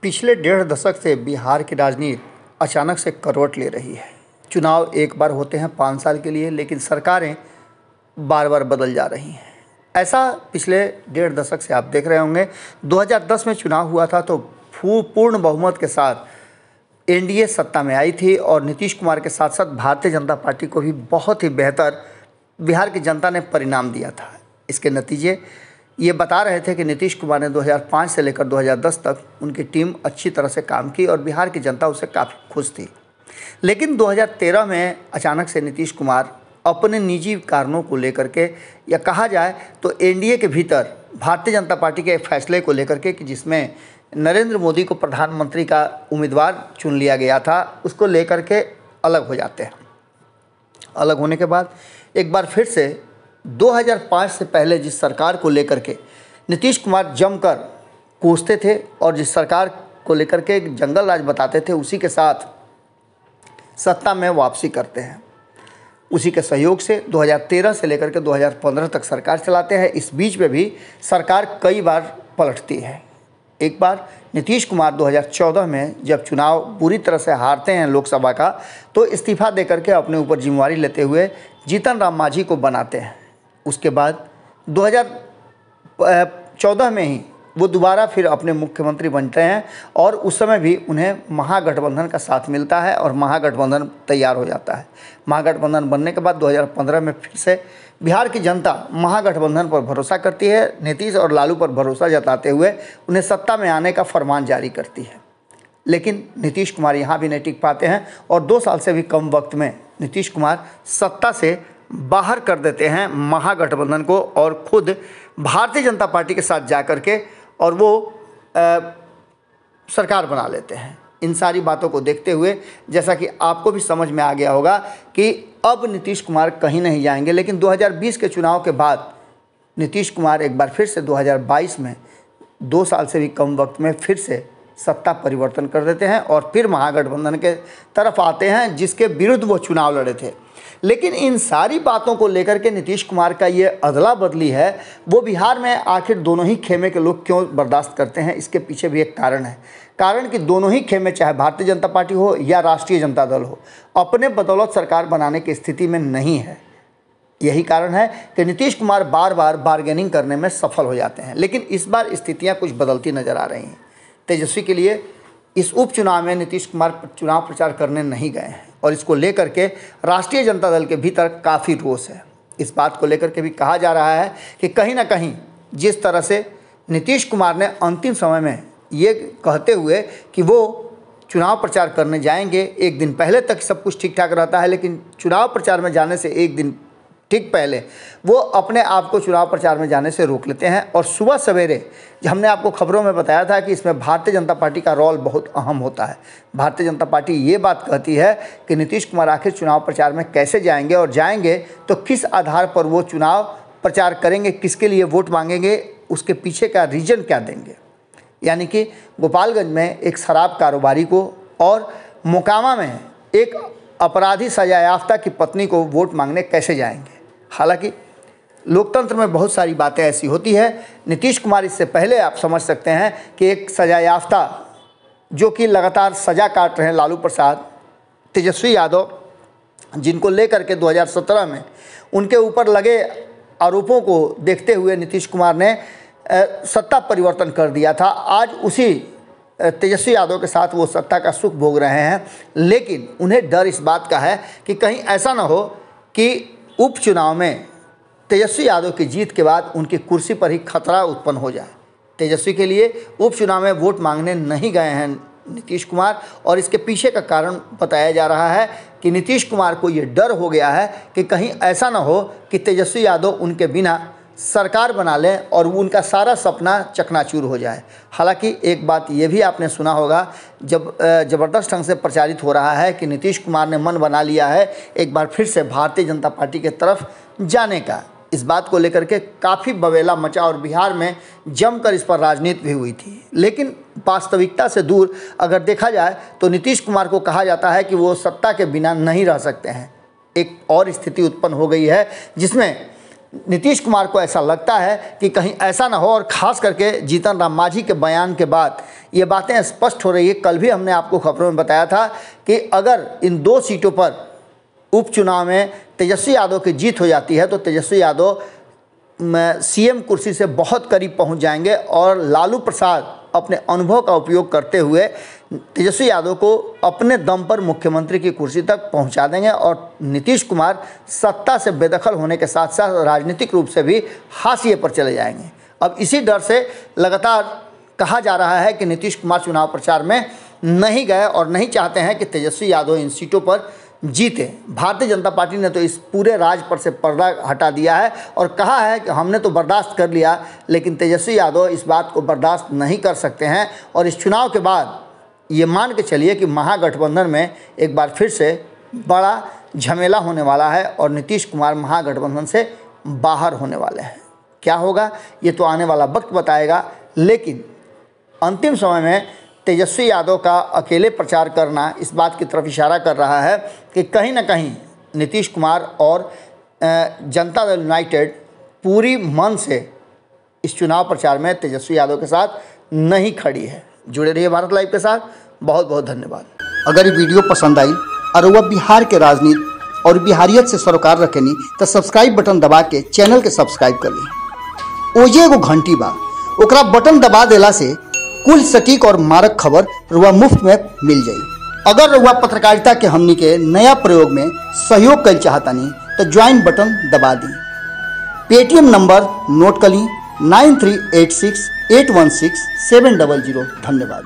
पिछले 1.5 दशक से बिहार की राजनीति अचानक से करवट ले रही है। चुनाव एक बार होते हैं 5 साल के लिए, लेकिन सरकारें बार बार बदल जा रही हैं। ऐसा पिछले 1.5 दशक से आप देख रहे होंगे। 2010 में चुनाव हुआ था तो पूर्ण बहुमत के साथ एनडीए सत्ता में आई थी और नीतीश कुमार के साथ साथ भारतीय जनता पार्टी को भी बहुत ही बेहतर बिहार की जनता ने परिणाम दिया था। इसके नतीजे ये बता रहे थे कि नीतीश कुमार ने 2005 से लेकर 2010 तक उनकी टीम अच्छी तरह से काम की और बिहार की जनता उससे काफ़ी खुश थी। लेकिन 2013 में अचानक से नीतीश कुमार अपने निजी कारणों को लेकर के, या कहा जाए तो एनडीए के भीतर भारतीय जनता पार्टी के फैसले को लेकर के कि जिसमें नरेंद्र मोदी को प्रधानमंत्री का उम्मीदवार चुन लिया गया था, उसको लेकर के अलग हो जाते हैं। अलग होने के बाद एक बार फिर से 2005 से पहले जिस सरकार को लेकर के नीतीश कुमार जमकर कोसते थे और जिस सरकार को लेकर के जंगल राज बताते थे, उसी के साथ सत्ता में वापसी करते हैं। उसी के सहयोग से 2013 से लेकर के 2015 तक सरकार चलाते हैं। इस बीच में भी सरकार कई बार पलटती है। एक बार नीतीश कुमार 2014 में जब चुनाव बुरी तरह से हारते हैं लोकसभा का, तो इस्तीफा देकर के अपने ऊपर जिम्मेवारी लेते हुए जीतन राम मांझी को बनाते हैं। उसके बाद 2014 में ही वो दोबारा फिर अपने मुख्यमंत्री बनते हैं और उस समय भी उन्हें महागठबंधन का साथ मिलता है और महागठबंधन तैयार हो जाता है। महागठबंधन बनने के बाद 2015 में फिर से बिहार की जनता महागठबंधन पर भरोसा करती है। नीतीश और लालू पर भरोसा जताते हुए उन्हें सत्ता में आने का फरमान जारी करती है। लेकिन नीतीश कुमार यहाँ भी नहीं टिक पाते हैं और 2 साल से भी कम वक्त में नीतीश कुमार सत्ता से बाहर कर देते हैं महागठबंधन को और खुद भारतीय जनता पार्टी के साथ जा कर के और वो सरकार बना लेते हैं। इन सारी बातों को देखते हुए जैसा कि आपको भी समझ में आ गया होगा कि अब नीतीश कुमार कहीं नहीं जाएंगे। लेकिन 2020 के चुनाव के बाद नीतीश कुमार एक बार फिर से 2022 में 2 साल से भी कम वक्त में फिर से सत्ता परिवर्तन कर देते हैं और फिर महागठबंधन के तरफ आते हैं जिसके विरुद्ध वो चुनाव लड़े थे। लेकिन इन सारी बातों को लेकर के नीतीश कुमार का ये अदला बदली है, वो बिहार में आखिर दोनों ही खेमे के लोग क्यों बर्दाश्त करते हैं, इसके पीछे भी एक कारण है। कारण कि दोनों ही खेमे, चाहे भारतीय जनता पार्टी हो या राष्ट्रीय जनता दल हो, अपने बदौलत सरकार बनाने की स्थिति में नहीं है। यही कारण है कि नीतीश कुमार बार बार बार्गेनिंग करने में सफल हो जाते हैं। लेकिन इस बार स्थितियाँ कुछ बदलती नज़र आ रही हैं। तेजस्वी के लिए इस उपचुनाव में नीतीश कुमार चुनाव प्रचार करने नहीं गए हैं और इसको लेकर के राष्ट्रीय जनता दल के भीतर काफ़ी रोष है। इस बात को लेकर के भी कहा जा रहा है कि कहीं ना कहीं जिस तरह से नीतीश कुमार ने अंतिम समय में ये कहते हुए कि वो चुनाव प्रचार करने जाएंगे, एक दिन पहले तक सब कुछ ठीक ठाक रहता है, लेकिन चुनाव प्रचार में जाने से एक दिन ठीक पहले वो अपने आप को चुनाव प्रचार में जाने से रोक लेते हैं। और सुबह सवेरे हमने आपको खबरों में बताया था कि इसमें भारतीय जनता पार्टी का रोल बहुत अहम होता है। भारतीय जनता पार्टी ये बात कहती है कि नीतीश कुमार आखिर चुनाव प्रचार में कैसे जाएंगे और जाएंगे तो किस आधार पर वो चुनाव प्रचार करेंगे, किसके लिए वोट मांगेंगे, उसके पीछे का रीजन क्या देंगे। यानी कि गोपालगंज में एक शराब कारोबारी को और मोकामा में एक अपराधी सजायाफ्ता की पत्नी को वोट मांगने कैसे जाएंगे। हालांकि लोकतंत्र में बहुत सारी बातें ऐसी होती है। नीतीश कुमार इससे पहले आप समझ सकते हैं कि एक सजायाफ्ता जो कि लगातार सज़ा काट रहे हैं लालू प्रसाद, तेजस्वी यादव, जिनको लेकर के 2017 में उनके ऊपर लगे आरोपों को देखते हुए नीतीश कुमार ने सत्ता परिवर्तन कर दिया था। आज उसी तेजस्वी यादव के साथ वो सत्ता का सुख भोग रहे हैं। लेकिन उन्हें डर इस बात का है कि कहीं ऐसा ना हो कि उपचुनाव में तेजस्वी यादव की जीत के बाद उनकी कुर्सी पर ही खतरा उत्पन्न हो जाए। तेजस्वी के लिए उपचुनाव में वोट मांगने नहीं गए हैं नीतीश कुमार और इसके पीछे का कारण बताया जा रहा है कि नीतीश कुमार को ये डर हो गया है कि कहीं ऐसा ना हो कि तेजस्वी यादव उनके बिना सरकार बना लें और उनका सारा सपना चकनाचूर हो जाए। हालांकि एक बात ये भी आपने सुना होगा, जब ज़बरदस्त ढंग से प्रचारित हो रहा है कि नीतीश कुमार ने मन बना लिया है एक बार फिर से भारतीय जनता पार्टी के तरफ जाने का। इस बात को लेकर के काफ़ी बवेला मचा और बिहार में जमकर इस पर राजनीति भी हुई थी। लेकिन वास्तविकता से दूर अगर देखा जाए तो नीतीश कुमार को कहा जाता है कि वो सत्ता के बिना नहीं रह सकते हैं। एक और स्थिति उत्पन्न हो गई है जिसमें नीतीश कुमार को ऐसा लगता है कि कहीं ऐसा ना हो, और ख़ास करके जीतन राम मांझी के बयान के बाद ये बातें स्पष्ट हो रही है। कल भी हमने आपको खबरों में बताया था कि अगर इन 2 सीटों पर उपचुनाव में तेजस्वी यादव की जीत हो जाती है तो तेजस्वी यादव सीएम कुर्सी से बहुत करीब पहुंच जाएंगे और लालू प्रसाद अपने अनुभव का उपयोग करते हुए तेजस्वी यादव को अपने दम पर मुख्यमंत्री की कुर्सी तक पहुंचा देंगे और नीतीश कुमार सत्ता से बेदखल होने के साथ साथ राजनीतिक रूप से भी हाशिए पर चले जाएंगे। अब इसी डर से लगातार कहा जा रहा है कि नीतीश कुमार चुनाव प्रचार में नहीं गए और नहीं चाहते हैं कि तेजस्वी यादव इन सीटों पर जीते। भारतीय जनता पार्टी ने तो इस पूरे राज पर से पर्दा हटा दिया है और कहा है कि हमने तो बर्दाश्त कर लिया, लेकिन तेजस्वी यादव इस बात को बर्दाश्त नहीं कर सकते हैं और इस चुनाव के बाद ये मान के चलिए कि महागठबंधन में एक बार फिर से बड़ा झमेला होने वाला है और नीतीश कुमार महागठबंधन से बाहर होने वाले हैं। क्या होगा ये तो आने वाला वक्त बताएगा, लेकिन अंतिम समय में तेजस्वी यादव का अकेले प्रचार करना इस बात की तरफ इशारा कर रहा है कि कहीं ना कहीं नीतीश कुमार और जनता दल यूनाइटेड पूरी मन से इस चुनाव प्रचार में तेजस्वी यादव के साथ नहीं खड़ी है। जुड़े रहिए भारत लाइव के साथ। बहुत बहुत धन्यवाद। अगर ये वीडियो पसंद आई और वह बिहार के राजनीति और बिहारियत से सरोकार रखेनी तो सब्सक्राइब बटन दबा के चैनल के सब्सक्राइब कर ली। ओजे एगो घंटी बा, ओकरा बटन दबा देला से कुल सटीक और मारक खबर रुआ मुफ्त में मिल जाई। अगर रुआ पत्रकारिता के हमनी के नया प्रयोग में सहयोग कर चाहतानी तो ज्वाइन बटन दबा दी। पेटीएम नंबर नोट कर ली 9386816700। धन्यवाद।